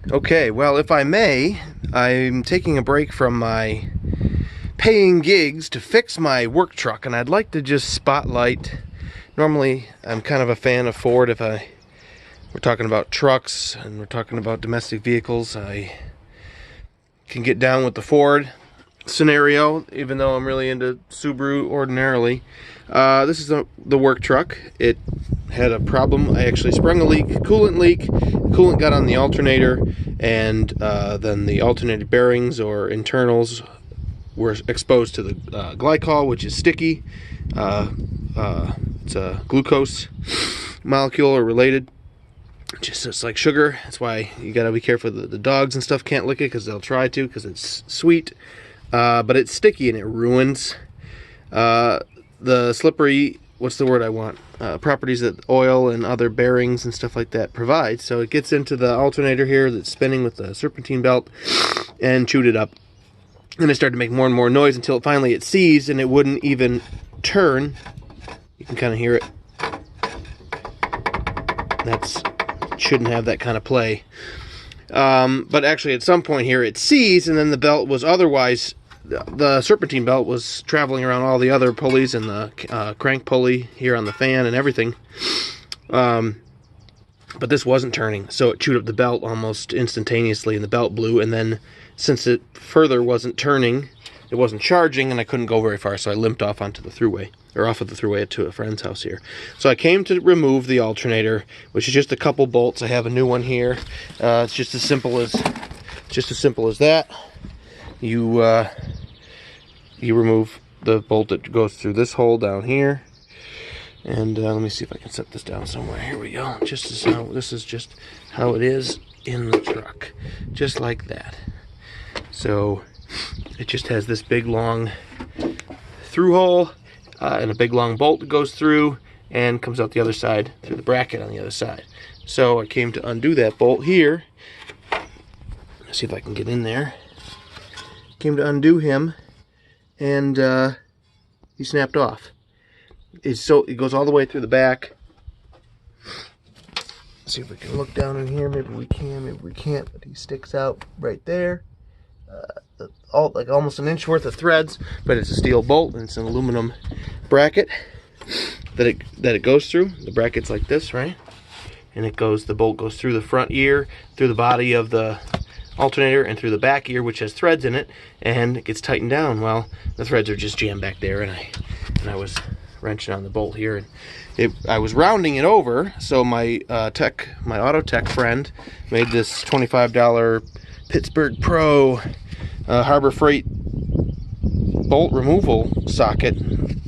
Okay, well, if I may, I'm taking a break from my paying gigs to fix my work truck, and I'd like to just spotlight. Normally, I'm kind of a fan of Ford. If we're talking about trucks and we're talking about domestic vehicles, I can get down with the Ford scenario, even though I'm really into Subaru ordinarily. This is the work truck. It had a problem. I actually sprung a leak, coolant leak. Coolant got on the alternator, and then the alternator bearings or internals were exposed to the glycol, which is sticky. It's a glucose molecule or related. It's like sugar. That's why you gotta be careful. The dogs and stuff can't lick it because they'll try to, because it's sweet. But it's sticky and it ruins the slippery, what's the word I want? Properties that oil and other bearings and stuff like that provide. So it gets into the alternator here that's spinning with the serpentine belt and chewed it up. And it started to make more and more noise until finally it seized and it wouldn't even turn. You can kind of hear it. Shouldn't have that kind of play. But actually at some point here it seized, and then the belt was otherwise, the serpentine belt was traveling around all the other pulleys and the crank pulley here on the fan and everything. But this wasn't turning, so it chewed up the belt almost instantaneously, and the belt blew. And then since it further wasn't turning, it wasn't charging, and I couldn't go very far, so I limped off onto the throughway, or off of the throughway to a friend's house here. So I came to remove the alternator, which is just a couple bolts. I have a new one here. It's just as simple as that. You remove the bolt that goes through this hole down here, and let me see if I can set this down somewhere. Here we go. This is just how it is in the truck, just like that. So it just has this big long through hole and a big long bolt that goes through and comes out the other side through the bracket on the other side. So I came to undo that bolt here. Let's see if I can get in there. Came to undo him, and he snapped off. It goes all the way through the back. Let's see if we can look down in here. Maybe we can, maybe we can't, but he sticks out right there. Like almost an inch worth of threads, but it's a steel bolt and it's an aluminum bracket that it goes through. The bracket's like this, right? And the bolt goes through the front ear, through the body of the alternator, and through the back ear, which has threads in it, and it gets tightened down. Well, the threads are just jammed back there, and I was wrenching on the bolt here, and I was rounding it over. So my auto tech friend made this $25 Pittsburgh Pro Harbor Freight bolt removal socket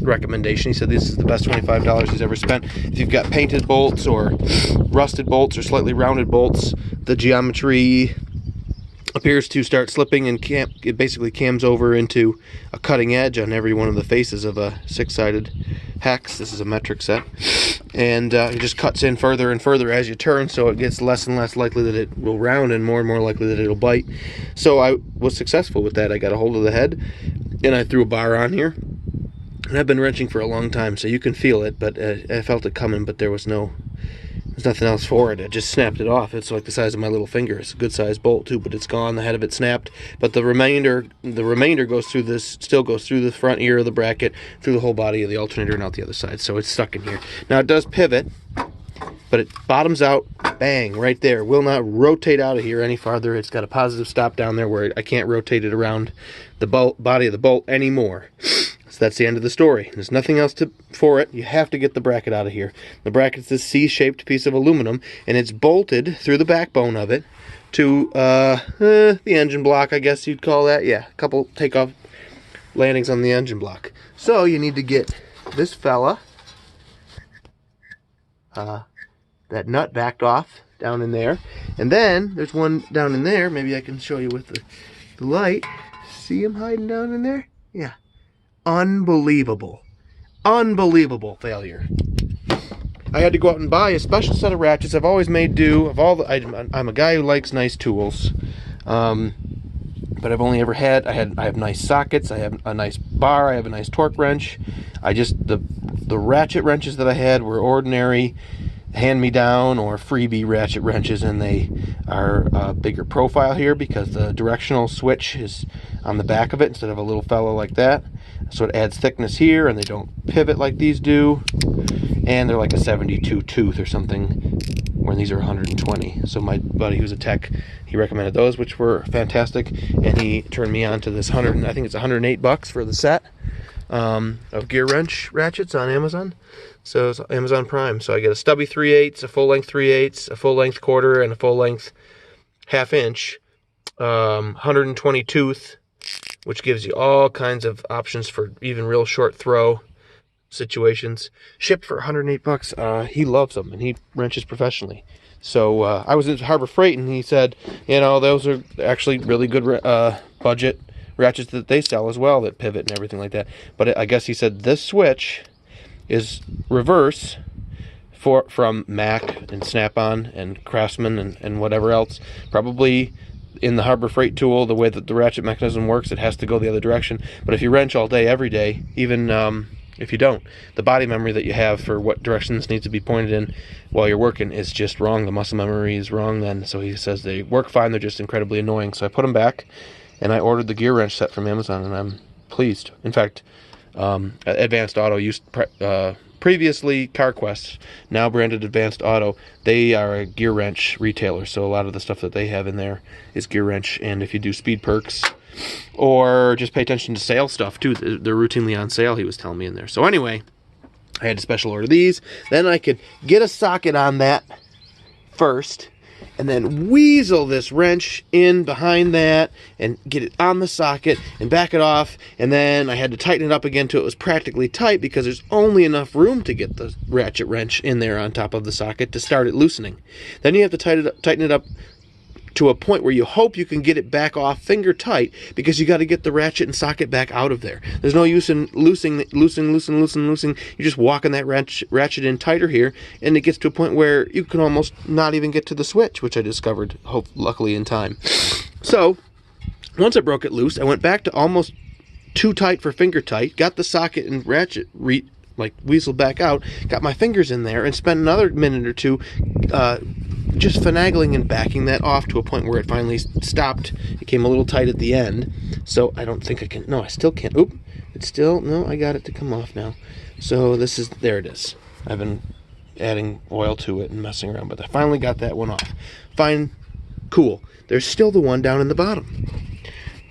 recommendation. He said this is the best $25 he's ever spent. If you've got painted bolts or rusted bolts or slightly rounded bolts, the geometry appears to start slipping, and it basically cams over into a cutting edge on every one of the faces of a six-sided hex. This is a metric set, and it just cuts in further and further as you turn, so it gets less and less likely that it will round and more likely that it'll bite. So I was successful with that. I got a hold of the head and I threw a bar on here, and I've been wrenching for a long time, so you can feel it, but I felt it coming, but there's nothing else for it. I just snapped it off. It's like the size of my little finger. It's a good sized bolt too, but it's gone. The head of it snapped, but the remainder goes through still goes through the front ear of the bracket, through the whole body of the alternator, and out the other side. So it's stuck in here. Now it does pivot, but it bottoms out, bang, right there. Will not rotate out of here any farther. It's got a positive stop down there where I can't rotate it around the body of the bolt anymore. So that's the end of the story. There's nothing else for it. You have to get the bracket out of here. The bracket's this C-shaped piece of aluminum, and it's bolted through the backbone of it to the engine block, I guess you'd call that. Yeah, a couple takeoff landings on the engine block. So you need to get this fella, that nut backed off down in there, and then there's one down in there. Maybe I can show you with the light. See him hiding down in there? Yeah. Unbelievable failure. I had to go out and buy a special set of ratchets. I've always made do of all I'm a guy who likes nice tools, but I've only ever had I have nice sockets, I have a nice bar, I have a nice torque wrench. The ratchet wrenches that I had were ordinary hand-me-down or freebie ratchet wrenches, and they are a bigger profile here because the directional switch is on the back of it instead of a little fellow like that. So it adds thickness here, and they don't pivot like these do. And they're like a 72 tooth or something, where these are 120. So my buddy who's a tech, he recommended those, which were fantastic, and he turned me on to this I think it's $108 for the set of gear wrench ratchets on Amazon. So it's Amazon Prime. So I get a stubby 3/8, a full length 3/8, a full length quarter, and a full length 1/2 inch, 120 tooth, which gives you all kinds of options for even real short throw situations. Shipped for $108. He loves them, and he wrenches professionally. So I was at Harbor Freight, and he said, you know, those are actually really good budget ratchets that they sell as well, that pivot and everything like that. But I guess he said this switch is reverse from Mac and Snap-on and Craftsman and whatever else. Probably in the Harbor Freight tool, the way that the ratchet mechanism works, it has to go the other direction. But if you wrench all day, every day, even if you don't, the body memory that you have for what direction this needs to be pointed in while you're working is just wrong. The muscle memory is wrong then. So he says they work fine, they're just incredibly annoying. So I put them back, and I ordered the gear wrench set from Amazon, and I'm pleased. In fact, Advanced Auto used previously CarQuest, now branded Advanced Auto. They are a gear wrench retailer, so a lot of the stuff that they have in there is gear wrench. And if you do speed perks or just pay attention to sale stuff too, they're routinely on sale, he was telling me in there. So anyway, I had to special order these. Then I could get a socket on that first, and then weasel this wrench in behind that and get it on the socket and back it off. And then I had to tighten it up again till it was practically tight, because there's only enough room to get the ratchet wrench in there on top of the socket to start it loosening. Then you have to tighten it up to a point where you hope you can get it back off finger tight, because you got to get the ratchet and socket back out of there. There's no use in loosening. You're just walking that ratchet in tighter here, and it gets to a point where you can almost not even get to the switch, which I discovered luckily in time. So once I broke it loose, I went back to almost too tight for finger tight, got the socket and ratchet weaseled back out, got my fingers in there, and spent another minute or two just finagling and backing that off to a point where it finally stopped. It came a little tight at the end, so I don't think I can. No, I still can't. Oop, it's still, no, I got it to come off now. So there it is. I've been adding oil to it and messing around, but I finally got that one off. Fine, cool. There's still the one down in the bottom.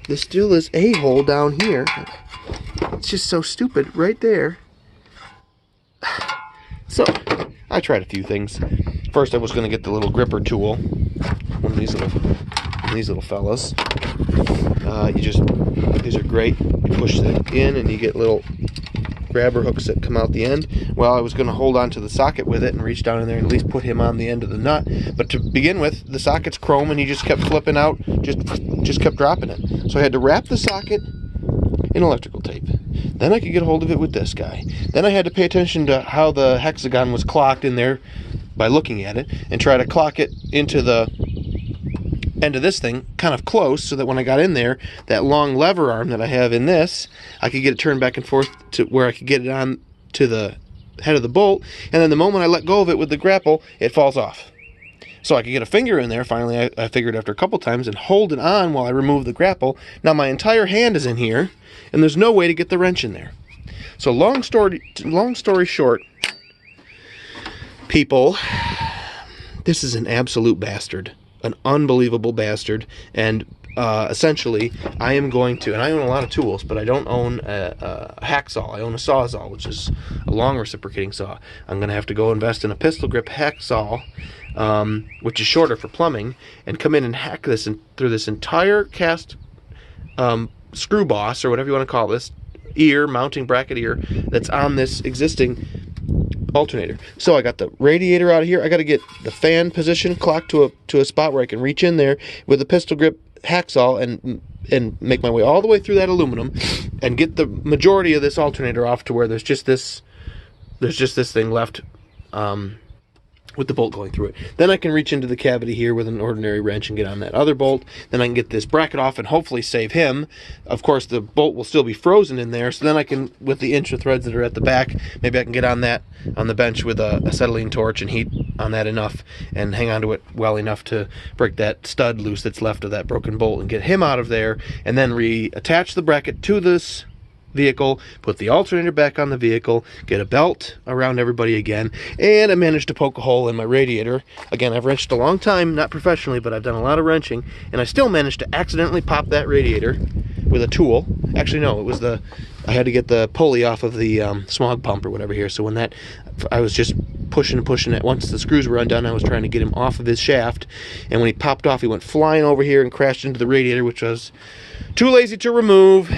There still is a hole down here. It's just so stupid right there. So I tried a few things. First, I was going to get the little gripper tool, one of these little fellas. These are great. You push that in, and you get little grabber hooks that come out the end. Well, I was going to hold on to the socket with it and reach down in there and at least put him on the end of the nut. But to begin with, the socket's chrome, and he just kept flipping out, just kept dropping it. So I had to wrap the socket in electrical tape. Then I could get a hold of it with this guy. Then I had to pay attention to how the hexagon was clocked in there by looking at it, and try to clock it into the end of this thing kind of close, so that when I got in there, that long lever arm that I have in this, I could get it turned back and forth to where I could get it on to the head of the bolt, and then the moment I let go of it with the grapple, it falls off. So I could get a finger in there, finally, I figured after a couple times, and hold it on while I remove the grapple. Now my entire hand is in here, and there's no way to get the wrench in there. So long story short, people, this is an absolute bastard, an unbelievable bastard. And essentially, I am going to, and I own a lot of tools, but I don't own a hacksaw. I own a sawzall, which is a long reciprocating saw. I'm going to have to go invest in a pistol grip hacksaw, which is shorter for plumbing, and come in and hack this through this entire cast screw boss, or whatever you want to call this, mounting bracket ear that's on this existing alternator. So I got the radiator out of here. I got to get the fan position clocked to a spot where I can reach in there with a pistol grip hacksaw and make my way all the way through that aluminum and get the majority of this alternator off to where there's just this thing left with the bolt going through it. Then I can reach into the cavity here with an ordinary wrench and get on that other bolt. Then I can get this bracket off and hopefully save him. Of course, the bolt will still be frozen in there, so then I can, with the inch of threads that are at the back, maybe I can get on that on the bench with a acetylene torch and heat on that enough and hang on to it well enough to break that stud loose that's left of that broken bolt and get him out of there, and then reattach the bracket to this vehicle, put the alternator back on the vehicle, get a belt around everybody again, and I managed to poke a hole in my radiator. Again, I've wrenched a long time, not professionally, but I've done a lot of wrenching, and I still managed to accidentally pop that radiator with a tool. Actually, no, it was I had to get the pulley off of the smog pump or whatever here, so when that, I was just pushing and pushing it. Once the screws were undone, I was trying to get him off of his shaft, and when he popped off, he went flying over here and crashed into the radiator, which was too lazy to remove.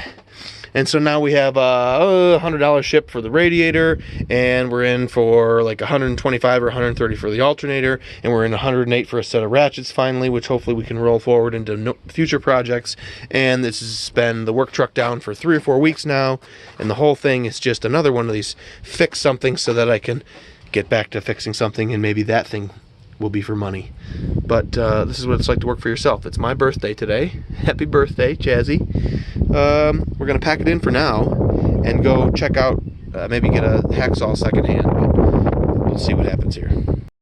And so now we have a $100 ship for the radiator, and we're in for like $125 or $130 for the alternator, and we're in $108 for a set of ratchets finally, which hopefully we can roll forward into future projects. And this has been the work truck down for 3 or 4 weeks now, and the whole thing is just another one of these fix something so that I can get back to fixing something, and maybe that thing will be for money. But this is what it's like to work for yourself. It's my birthday today. Happy birthday, Jazzy. We're gonna pack it in for now and go check out, maybe get a hacksaw secondhand, but we'll see what happens here.